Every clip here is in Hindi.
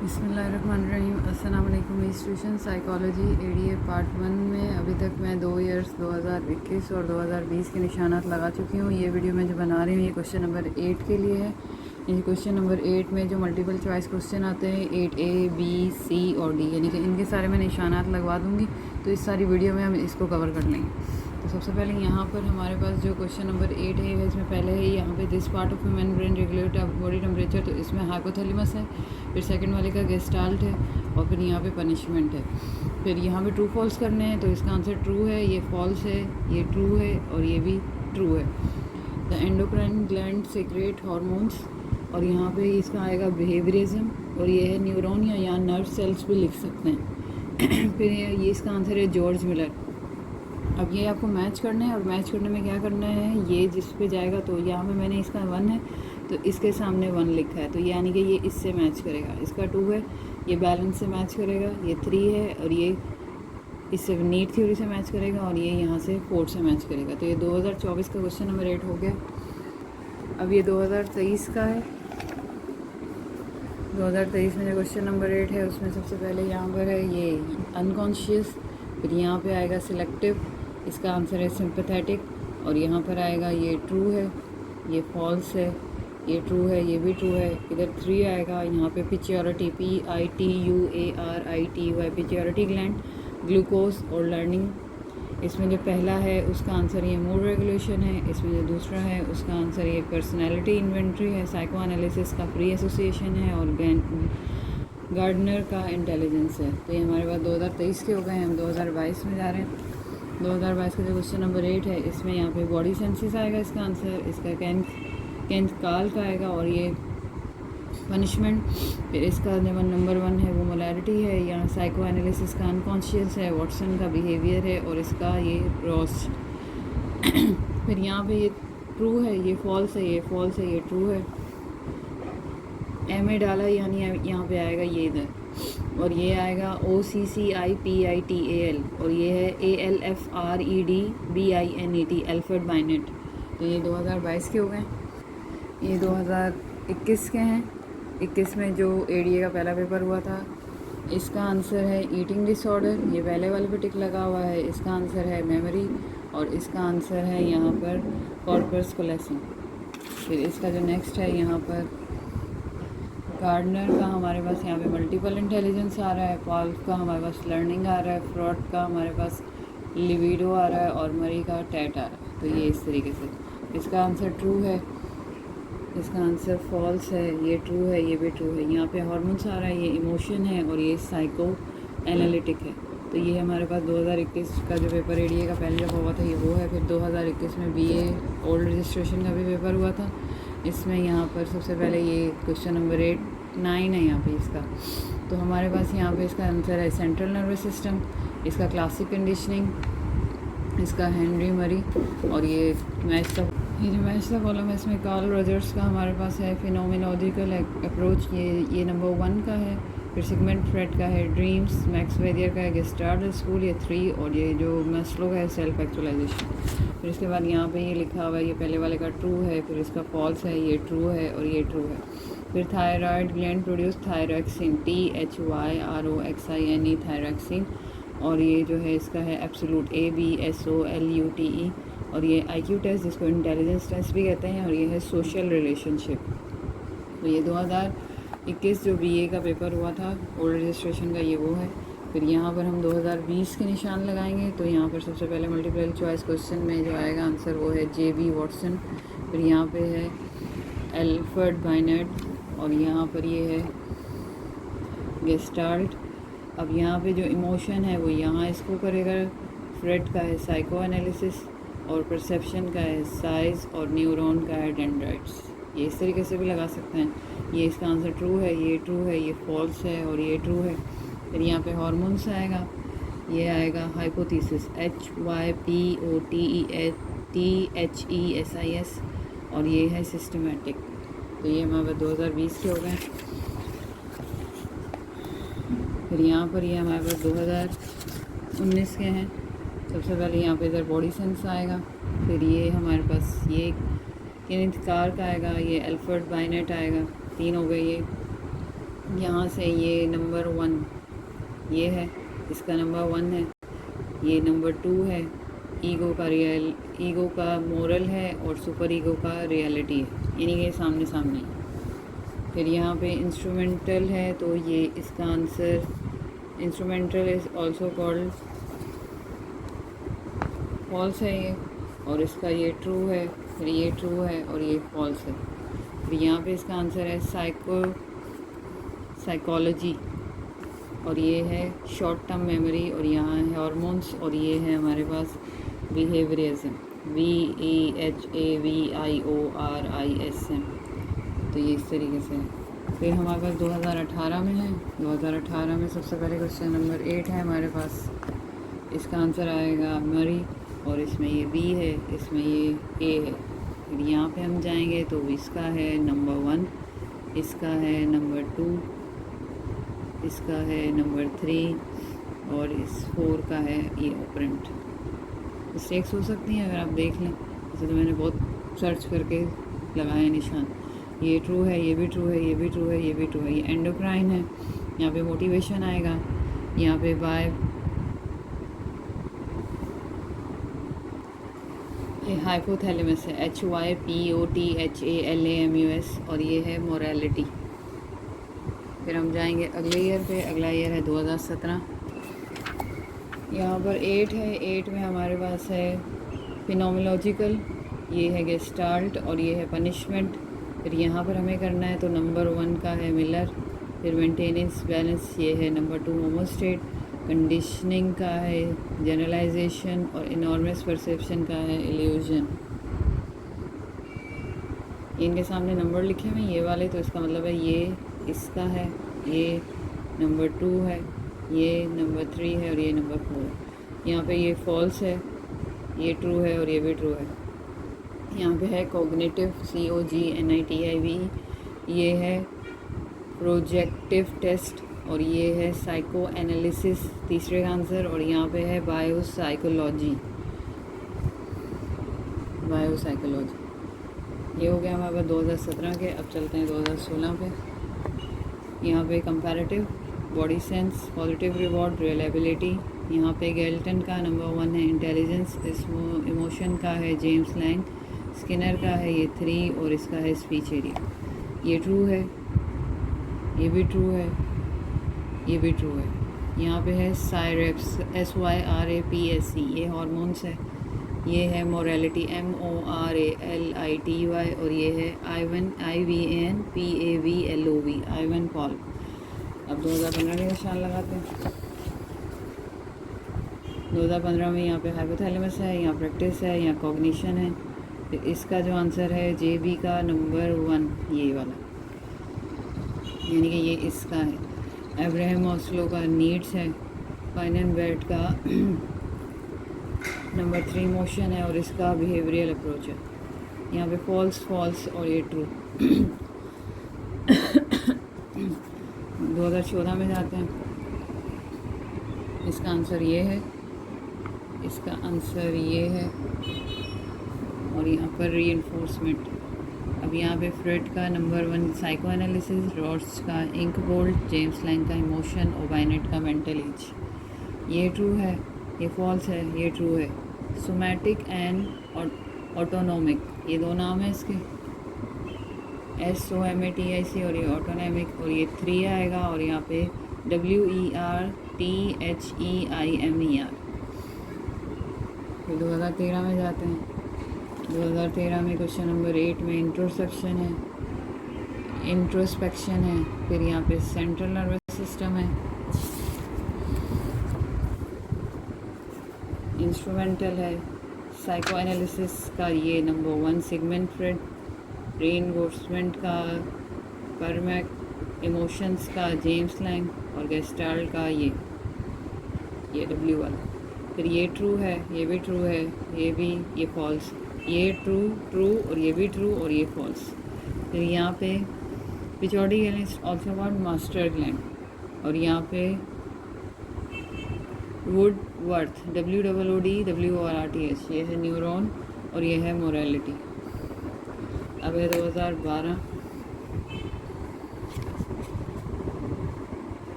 बिस्मिल्लाहिर्रहमानिर्रहीम। अस्सलाम वालेकुम। इंस्टीट्यूशन साइकोलॉजी एडीए पार्ट 1 में अभी तक मैं 2 ईयर्स 2021 और 2020 के निशानात लगा चुकी हूँ। ये वीडियो मैं जो बना रही हूँ ये क्वेश्चन नंबर 8 के लिए है। ये क्वेश्चन नंबर 8 में जो मल्टीपल चॉइस क्वेश्चन आते हैं 8A B C और D, यानी कि इनके सारे मैं निशानात लगवा दूँगी। तो इस सारी वीडियो में हम इसको कवर कर लेंगे। तो सबसे पहले यहाँ पर हमारे पास जो क्वेश्चन नंबर 8 है इसमें पहले है यहाँ पे this part of human brain regulate body temperature, तो इसमें हाइपोथैलेमस है। फिर सेकंड वाले का गेस्टाल्ट है और फिर यहाँ पे पनिशमेंट है। फिर यहाँ पे ट्रू फॉल्स करने हैं, तो इसका आंसर ट्रू है, ये फॉल्स है, ये ट्रू है और ये भी ट्रू है। The endocrine gland secret hormones, और यहाँ पे इसका आएगा बिहेवियरिज्म, और ये है न्यूरॉन या नर्व सेल्स भी लिख सकते हैं। फिर ये इसका आंसर है जॉर्ज मिलर। अब ये आपको मैच करना है, और मैच करने में क्या करना है, ये जिस पे जाएगा तो यहाँ पे मैंने इसका 1 है तो इसके सामने 1 लिखा है, तो यानी कि ये इससे मैच करेगा। इसका 2 है, ये बैलेंस से मैच करेगा। ये 3 है और ये इससे नीट थ्योरी से मैच करेगा, और ये यहाँ से 4 से मैच करेगा। तो ये 2024 का क्वेश्चन नंबर 8 हो गया। अब ये 2023 का है। 2023 में जो क्वेश्चन नंबर 8 है उसमें सबसे पहले यहाँ पर है ये अनकॉन्शियस, फिर यहाँ पे आएगा सिलेक्टिव, इसका आंसर है सिंपैथेटिक, और यहाँ पर आएगा ये ट्रू है, ये फॉल्स है, ये ट्रू है, ये भी ट्रू है। इधर 3 आएगा, यहाँ पे pituitary PITUARITY pituitary gland, glucose और लर्निंग। इसमें जो पहला है उसका आंसर ये मूड रेगुलेशन है। इसमें जो दूसरा है उसका आंसर ये पर्सनैलिटी इन्वेंट्री है। साइको एनालिसिस का फ्री एसोसिएशन है, और गार्डनर का इंटेलिजेंस है। तो ये हमारे पास 2023 के हो गए हैं। हम 2022 में जा रहे हैं। 2022 का जो क्वेश्चन नंबर 8 है इसमें यहाँ पे बॉडी सेंसिस आएगा इसका आंसर, इसका केंथ काल का आएगा, और ये पनिशमेंट। फिर इसका जो नंबर 1 है वो मोलैरिटी है। यहाँ साइको एनालिसिस का अनकॉन्शियस है, वॉटसन का बिहेवियर है, और इसका ये रॉस। फिर यहाँ पे ये ट्रू है, ये फॉल्स है, ये फॉल्स है, ये ट्रू है। एम ए डाला यानी यहाँ पे आएगा ये इधर, और ये आएगा OCCIPITAL, और ये है ALFREDBINET अल्फ्रेड बाइनेट। तो ये 2022 के हो गए। ये 2021 के हैं। 21 में जो एडीए का पहला पेपर हुआ था इसका आंसर है ईटिंग डिसऑर्डर, ये पहले वाले पे टिक लगा हुआ है। इसका आंसर है मेमोरी, और इसका आंसर है यहाँ पर कॉर्पस कोलेसिन। फिर इसका जो नेक्स्ट है यहाँ पर गार्डनर का हमारे पास यहाँ पे मल्टीपल इंटेलिजेंस आ रहा है, पॉल का हमारे पास लर्निंग आ रहा है, फ्रॉड का हमारे पास लिबिडो आ रहा है, और मरी का टैट आ रहा है। तो ये इस तरीके से इसका आंसर ट्रू है, इसका आंसर फॉल्स है, ये ट्रू है, ये भी ट्रू है। यहाँ पे हार्मोन्स आ रहा है, ये इमोशन है, और ये साइको एनालिटिक है। तो ये हमारे पास 2021 का जो पेपर एडीए का पहले जब हुआ था ये वो है। फिर 2021 में BA ओल्ड रजिस्ट्रेशन का भी पेपर हुआ था। इसमें यहाँ पर सबसे पहले ये क्वेश्चन नंबर 9 है यहाँ पे इसका। तो हमारे पास यहाँ पे इसका आंसर है सेंट्रल नर्वस सिस्टम, इसका क्लासिक कंडीशनिंग, इसका हेनरी मरी, और ये मैच का जो मैच का कॉलम है इसमें कार्ल रॉजर्स का हमारे पास है फिनोमिनोलॉजिकल अप्रोच, ये नंबर 1 का है। फिर सिगमंड फ्रेड का है ड्रीम्स, मैक्स वेरियर का है गेस्टाल्ट स्कूल, ये 3, और ये जो मैस्लो का है सेल्फ एक्चुअलाइजेशन। फिर इसके बाद यहाँ पे ये लिखा हुआ है ये पहले वाले का ट्रू है, फिर इसका फॉल्स है, ये ट्रू है और ये ट्रू है। फिर thyroid gland produce thyroxine, THYROXINE thyroxine, और ये जो है इसका है एब्सोल्यूट ABSOLUTE, और ये IQ टेस्ट जिसको इंटेलिजेंस टेस्ट भी कहते हैं, और ये है सोशल रिलेशनशिप। तो ये 2021 जो BA का पेपर हुआ था ओल्ड रजिस्ट्रेशन का ये वो है। फिर यहाँ पर हम 2020 के निशान लगाएंगे। तो यहाँ पर सबसे पहले मल्टीपल चॉइस क्वेश्चन में जो आएगा आंसर वो है JB वॉटसन, फिर यहाँ पे है अल्फ्रेड बाइनेट, और यहाँ पर ये है गेस्टाल्ट। अब यहाँ पे जो इमोशन है वो यहाँ इसको करेगा, फ्रेड का है साइको एनालिसिस, और परसेप्शन का है साइज, और न्यूरॉन का है डेंड्राइट्स। ये इस तरीके से भी लगा सकते हैं। ये इसका आंसर ट्रू है, ये ट्रू है, ये फॉल्स है, और ये ट्रू है। फिर यहाँ पे हार्मोन्स आएगा, ये आएगा हाइपोथेसिस HYPOTHESIS, और ये है सिस्टमेटिक। तो ये हमारे 2020 के हो गए। फिर यहाँ पर ये हमारे पास 2019 के हैं। सबसे पहले यहाँ पे इधर बॉडी सेंस आएगा, फिर ये हमारे पास ये केनेथ कार का आएगा, ये अल्फ्रेड बाइनेट आएगा, 3 हो गए ये। यहाँ से ये नंबर 1 ये है, इसका नंबर 1 है, ये नंबर 2 है, ईगो का मोरल है और सुपर ईगो का रियलिटी है, यानी कि सामने सामने है। फिर यहाँ पे इंस्ट्रूमेंटल है, तो ये इसका answer instrumental is also called false है ये, और इसका ये ट्रू है, फिर ये ट्रू है और ये फॉल्स है। फिर यहाँ पे इसका आंसर है साइकोलॉजी, और ये है शॉर्ट टर्म मेमोरी, और यहाँ है हार्मोन्स, और ये है हमारे पास बिहेवियरिज्म, VEHAVIORISM। तो ये इस तरीके से है। फिर हमारे पास 2018 में है। 2018 में सबसे पहले क्वेश्चन नंबर 8 है हमारे पास, इसका आंसर आएगा मरी, और इसमें ये बी है, इसमें ये ए है। फिर यहाँ पे हम जाएंगे तो इसका है नंबर 1, इसका है नंबर 2, इसका है नंबर 3, और इस 4 का है ये ऑपरेंट। मिस्टेक्स हो सकती हैं अगर आप देख लें, जैसे तो मैंने बहुत सर्च करके लगाया निशान। ये ट्रू है, ये भी ट्रू है, ये भी ट्रू है, ये भी ट्रू है। ये एंडोक्राइन है, यहाँ पे मोटिवेशन आएगा, यहाँ पे बाय ये हाइपोथैलेमस है, HYPOTHALAMUS, और ये है मोरालिटी। फिर हम जाएंगे अगले ईयर पे। अगला ईयर है 2017। यहाँ पर 8 है, 8 में हमारे पास है फिनोमिनोलॉजिकल, ये है गेस्टाल्ट, और ये है पनिशमेंट। फिर यहाँ पर हमें करना है तो नंबर 1 का है मिलर, फिर मेंटेनेंस बैलेंस, ये है नंबर 2 होमोस्टेट, कंडीशनिंग का है जनरलाइजेशन, और इनॉर्मस परसेप्शन का है इल्यूजन। इनके सामने नंबर लिखे हुए ये वाले, तो इसका मतलब है ये इसका है, ये नंबर 2 है, ये नंबर 3 है, और ये नंबर 4 है। यहाँ पे ये फॉल्स है, ये ट्रू है, और ये भी ट्रू है। यहाँ पे है कॉग्निटिव COGNITIV, ये है प्रोजेक्टिव टेस्ट, और ये है साइको एनालिसिस तीसरे का आंसर, और यहाँ पे है बायोसाइकोलॉजी। ये हो गया हमारे पास 2017 के। अब चलते हैं 2016 पे। यहाँ पे comparative, body sense, positive reward, reliability. यहाँ पे गेल्टन का नंबर 1 है इंटेलिजेंस, इमोशन का है जेम्स लैंग, स्किनर का है ये 3, और इसका है स्पीच एरिया। ये ट्रू है, ये भी ट्रू है, ये भी ट्रू है। यहाँ पे है साइरेप्स SYRAPSE, ये हार्मोन्स है। ये है मोरालिटी MORALITY, और ये है IVANPAVLOV, आइवन पॉल। अब 2015 के निशान लगाते हैं। 2015 में यहाँ पे हाइपोथैलेमस है, यहाँ प्रैक्टिस है, यहाँ कॉग्निशन है। तो इसका जो आंसर है JB का नंबर 1, ये वाला, यानी कि ये इसका है। अब्राहम मास्लो का नीड्स है, फाइनन बेट का नंबर 3 मोशन है, और इसका बिहेवियरल अप्रोच है। यहाँ पे फॉल्स फॉल्स और ये ट्रू। 2014 में जाते हैं। इसका आंसर ये है, इसका आंसर ये है, और यहाँ पर रीइंफोर्समेंट। अब यहाँ पे फ्रेड का नंबर 1 साइको एनालिसिस, रॉड्स का इंक बोल्ट, जेम्स लैंग का इमोशन, ओबाइनेट का मेंटल एज। ये ट्रू है, ये फॉल्स है, ये ट्रू है। सोमैटिक एंड ऑटोनोमिक, ये दो नाम है इसके, SOMATIC, और ये ऑटोनोमिक, और ये 3 आएगा, और यहाँ पे WERTHEIMER। फिर 2013 में जाते हैं। 2013 में क्वेश्चन नंबर 8 में इंट्रोस्पेक्शन है, फिर यहाँ पे सेंट्रल नर्वस सिस्टम है, इंस्ट्रूमेंटल है, साइको एनालिसिस का ये नंबर 1 सिगमंड फ्रेड, रीइंफोर्समेंट का परमैक, इमोशंस का जेम्स लैंग, और गेस्टाल्ट का ये W वाला। फिर ये ट्रू है, ये भी ट्रू है, ये भी, ये फॉल्स, ये ट्रू ट्रू, और ये भी ट्रू, और ये फॉल्स। फिर यहाँ पे pituitary gland also called master gland, और यहाँ पे वुडवर्थ WOODWORTH, ये है न्यूरॉन, और ये है मोरालिटी। अब है 2012।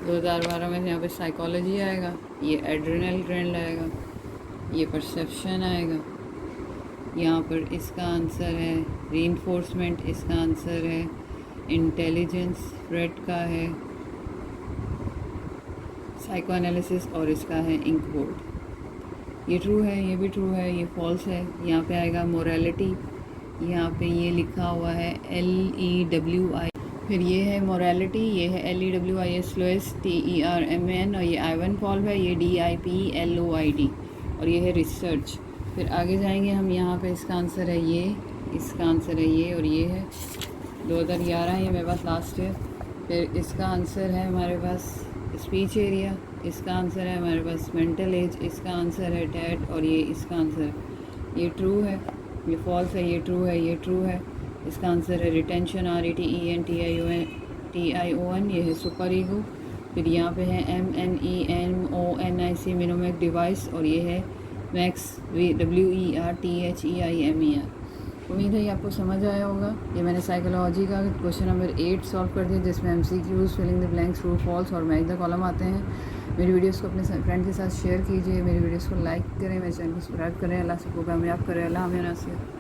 2012 में यहाँ पे साइकोलॉजी आएगा, ये एड्रेनल ग्लैंड आएगा, ये परसेप्शन आएगा। यहाँ पर इसका आंसर है रीइंफोर्समेंट, इसका आंसर है इंटेलिजेंस, फ्रेड का है साइको एनालिसिस और इसका है इंक बोर्ड। ये ट्रू है, ये भी ट्रू है, ये फॉल्स है। यहाँ पे आएगा मोरालिटी, यहाँ पे ये लिखा हुआ है LEWI, फिर ये है मोरालिटी, ये है LEWIS लोएस TERMN और ये आइवन फॉल्व है, ये DIPLOID और ये है रिसर्च। फिर आगे जाएंगे हम, यहाँ पे इसका आंसर है ये, इसका आंसर है ये और ये है 2011, ये मेरे पास लास्ट है। फिर इसका आंसर है हमारे पास स्पीच एरिया, इसका आंसर है हमारे पास मेंटल एज, इसका आंसर है टैट और ये इसका आंसर है। ये ट्रू है, ये फॉल्स है, ये ट्रू है, ये ट्रू है। इसका आंसर है रिटेंशन RETENTION, ये है सुपर ईगो। फिर यहाँ पे है MNEMONIC मिनोमेक डिवाइस और ये है मैक्स WERTHEIMER। उम्मीद है ये आपको समझ आया होगा। ये मैंने साइकोलॉजी का क्वेश्चन नंबर 8 सॉल्व कर दिया, जिसमें MCQs, filling the blanks, true false और मैच द कॉलम आते हैं। मेरी वीडियोस को अपने फ्रेंड के साथ शेयर कीजिए, मेरी वीडियोस को लाइक करें, मेरे चैनल को सब्सक्राइब करें। अल्लाह सबको कामयाब करें। अल्लाह हमें नासिर।